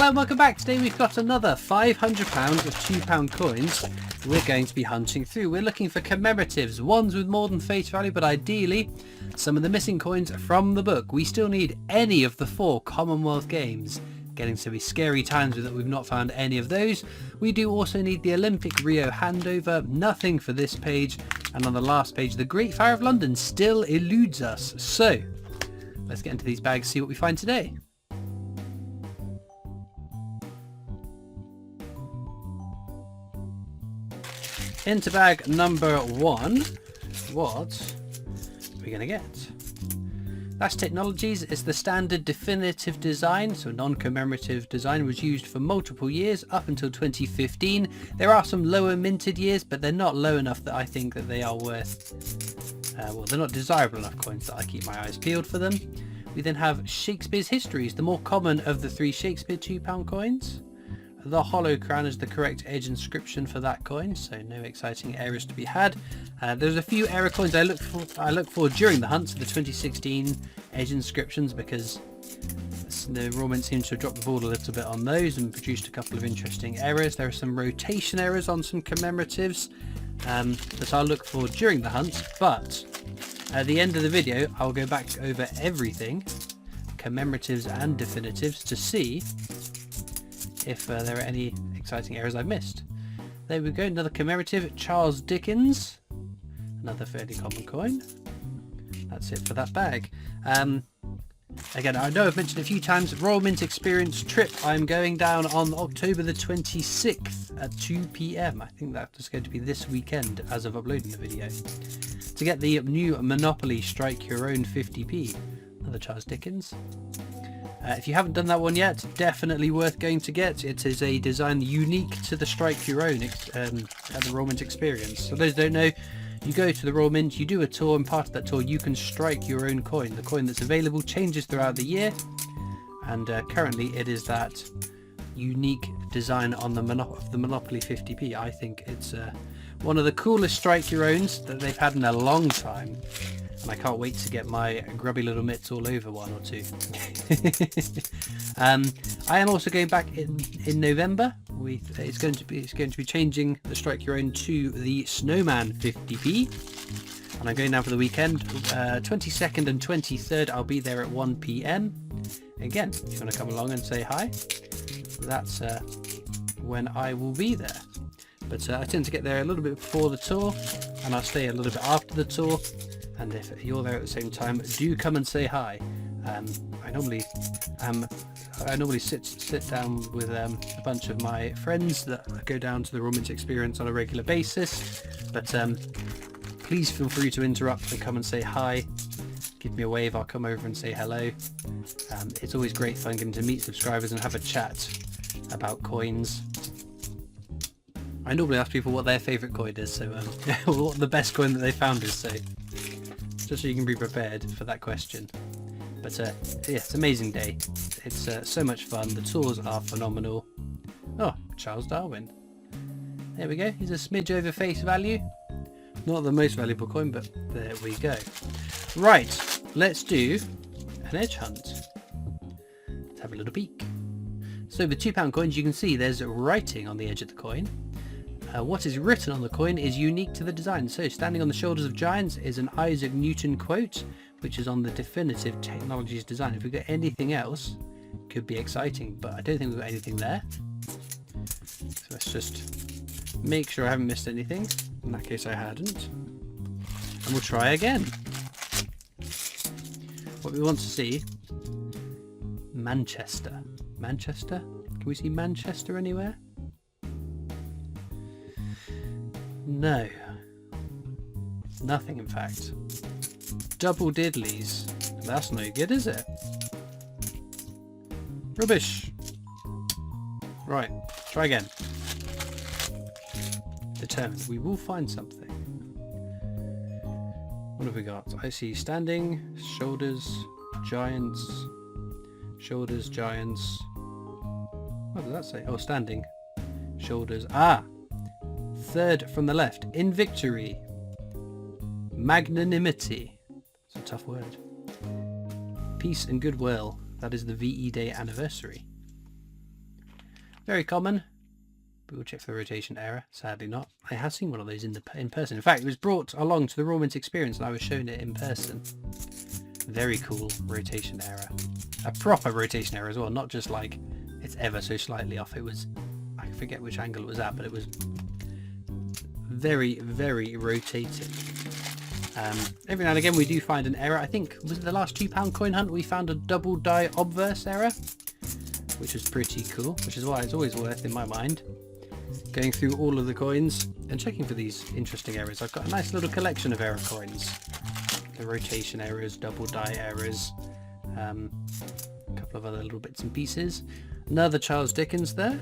Hello and welcome back. Today we've got another £500 of £2 coins we're going to be hunting through. We're looking for commemoratives, ones with more than face value, but ideally some of the missing coins from the book. We still need any of the 4 Commonwealth games. Getting to be scary times with that we've not found any of those. We do also need the Olympic Rio handover, nothing for this page, and on the last page the Great Fire of London still eludes us. So let's get into these bags, see what we find today. Into bag number 1, what are we going to get? That's Technologies. It's the standard definitive design, so non-commemorative design was used for multiple years up until 2015. There are some lower minted years, but they're not low enough that I think that they are worth, well, they're not desirable enough coins that I keep my eyes peeled for them. We then have Shakespeare's Histories, the more common of the 3 Shakespeare £2 coins. The Hollow Crown is the correct edge inscription for that coin, so no exciting errors to be had. There's a few error coins I look for during the hunt, so the 2016 edge inscriptions, because the Royal Mint seems to have dropped the ball a little bit on those and produced a couple of interesting errors. There are some rotation errors on some commemoratives that I'll look for during the hunt, but at the end of the video I'll go back over everything, commemoratives and definitives, to see if there are any exciting errors I've missed. There we go, another commemorative, Charles Dickens, another fairly common coin. That's it for that bag. Again, I know I've mentioned a few times, Royal Mint Experience trip. I'm going down on October the 26th at 2 PM. I think that is going to be this weekend as of uploading the video, to get the new Monopoly Strike Your Own 50p, another Charles Dickens. If you haven't done that one yet, definitely worth going to get. It is a design unique to the Strike Your Own at the Royal Mint Experience. So those who don't know, you go to the Royal Mint, you do a tour, and part of that tour you can strike your own coin. The coin that's available changes throughout the year, and currently it is that unique design on the Monopoly 50p. I think it's one of the coolest Strike Your Owns that they've had in a long time. And I can't wait to get my grubby little mitts all over one or two. I am also going back in November. It's going to be changing the Strike Your Own to the Snowman 50p, and I'm going down for the weekend. 22nd and 23rd I'll be there at 1 PM. Again, if you want to come along and say hi, that's when I will be there. But I tend to get there a little bit before the tour, and I'll stay a little bit after the tour. And if you're there at the same time, do come and say hi. I normally sit down with a bunch of my friends that go down to the Royal Mint Experience on a regular basis. But please feel free to interrupt and come and say hi. Give me a wave, I'll come over and say hello. It's always great fun getting to meet subscribers and have a chat about coins. I normally ask people what their favourite coin is, so what the best coin that they found is, so just so you can be prepared for that question. But yeah, it's an amazing day. It's so much fun. The tours are phenomenal. Oh, Charles Darwin. There we go. He's a smidge over face value. Not the most valuable coin, but there we go. Right, let's do an edge hunt. Let's have a little peek. So the £2 coins, you can see there's writing on the edge of the coin. What is written on the coin is unique to the design. So standing on the shoulders of giants is an Isaac Newton quote, which is on the definitive Technologies design. If we get anything else, it could be exciting, but I don't think we've got anything there. So let's just make sure I haven't missed anything. In that case I hadn't. And we'll try again. What we want to see, Manchester. Manchester? Can we see Manchester anywhere? No. Nothing, in fact. Double diddlies. That's no good, is it? Rubbish. Right, try again. Determined. We will find something. What have we got? I see standing, shoulders, giants, shoulders, giants. What does that say? Oh, standing, shoulders. Ah! Third from the left. In victory. Magnanimity. It's a tough word. Peace and goodwill. That is the VE Day anniversary. Very common. But we'll check for the rotation error. Sadly not. I have seen one of those in person. In fact, it was brought along to the Raw Mint experience and I was shown it in person. Very cool rotation error. A proper rotation error as well, not just like it's ever so slightly off. It was, I forget which angle it was at, but it was very, very rotating. Every now and again we do find an error. I think, was it the last £2 coin hunt we found a double die obverse error? Which was pretty cool, which is why it's always worth, in my mind, going through all of the coins and checking for these interesting errors. I've got a nice little collection of error coins. The rotation errors, double die errors, a couple of other little bits and pieces. Another Charles Dickens there.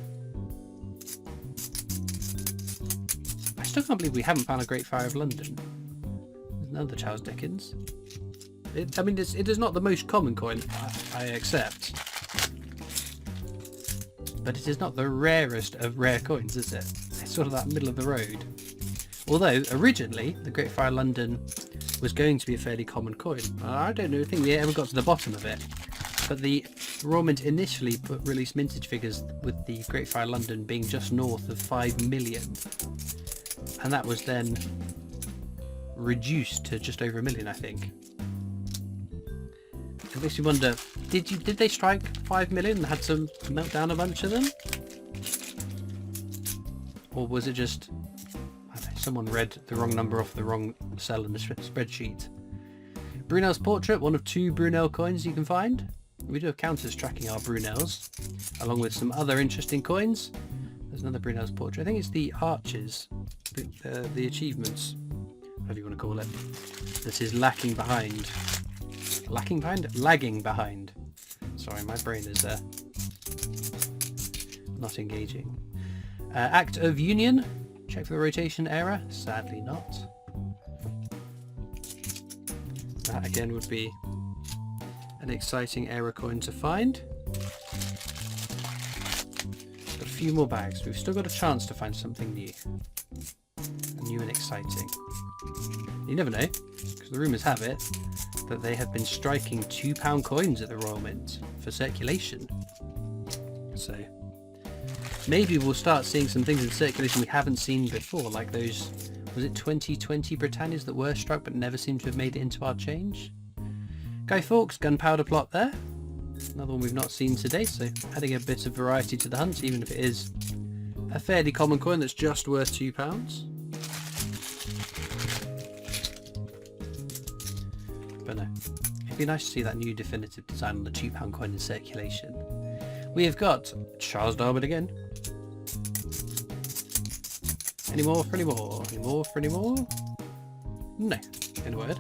I still can't believe we haven't found a Great Fire of London. There's another Charles Dickens. I mean, it is not the most common coin, I accept. But it is not the rarest of rare coins, is it? It's sort of that middle of the road. Although, originally, the Great Fire London was going to be a fairly common coin. I don't know, I think we ever got to the bottom of it. But the Raw Mint initially released mintage figures with the Great Fire London being just north of 5 million. And that was then reduced to just over 1 million, I think. It makes me wonder, did they strike 5 million and had to melt down a bunch of them? Or was it just, I don't know, someone read the wrong number off the wrong cell in the spreadsheet? Brunel's portrait, one of 2 Brunel coins you can find. We do have counters tracking our Brunels, along with some other interesting coins. There's another Brunel's portrait. I think it's the arches, the achievements, whatever you want to call it, that is lagging behind. Lagging behind. Sorry, my brain is not engaging. Act of Union. Check for the rotation error. Sadly not. That again would be an exciting error coin to find. Got a few more bags. We've still got a chance to find something new. New and exciting. You never know, because the rumours have it that they have been striking £2 coins at the Royal Mint for circulation. So maybe we'll start seeing some things in circulation we haven't seen before, like those, was it 2020 Britannias that were struck but never seem to have made it into our change? Guy Fawkes, gunpowder plot there. Another one we've not seen today, so adding a bit of variety to the hunt, even if it is a fairly common coin that's just worth £2. But no, it'd be nice to see that new definitive design on the £2 coin in circulation. We have got Charles Darwin again. Any more for any more? Any more for any more? No, in a word.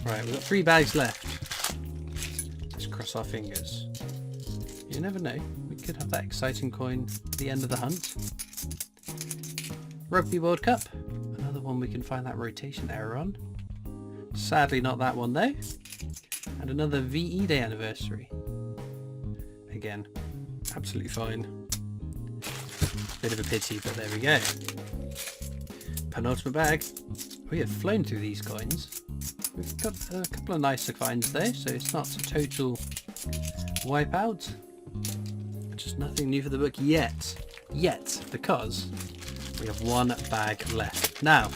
Right, we've got 3 bags left. Let's cross our fingers. You never know, we could have that exciting coin at the end of the hunt. Rugby World Cup, another one we can find that rotation error on. Sadly not that one though. And another VE Day anniversary. Again, absolutely fine. Bit of a pity, but there we go. Penultimate bag. We have flown through these coins. We've got a couple of nicer finds though, so it's not a total wipeout. Just nothing new for the book yet. Because we have 1 bag left. Now,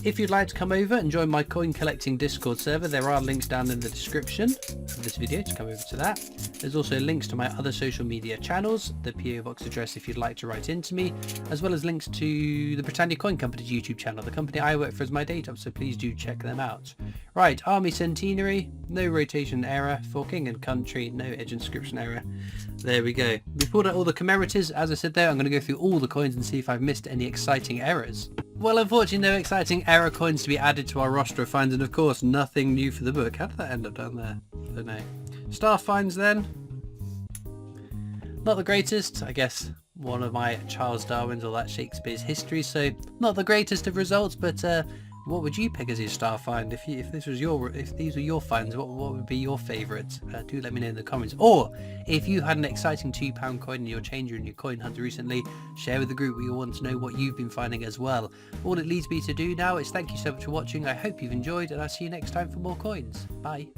if you'd like to come over and join my coin collecting Discord server, there are links down in the description of this video to come over to that. There's also links to my other social media channels, the PO Box address if you'd like to write into me, as well as links to the Britannia Coin Company's YouTube channel, the company I work for as my day job, so please do check them out. Right, Army Centenary, no rotation error. For King and Country, no edge inscription error. There we go. We've pulled out all the commemoratives. As I said there, I'm going to go through all the coins and see if I've missed any exciting errors. Well, unfortunately, no exciting error coins to be added to our roster of finds, and of course, nothing new for the book. How did that end up down there? I don't know. Staff finds then. Not the greatest, I guess. One of my Charles Darwin's or that Shakespeare's history, so not the greatest of results, but what would you pick as your star find if these were your finds? What would be your favourite? Do let me know in the comments. Or if you had an exciting £2 coin in your changer in your coin hunt recently, share with the group. We all want to know what you've been finding as well. All it leaves me to do now is thank you so much for watching. I hope you've enjoyed, and I'll see you next time for more coins. Bye.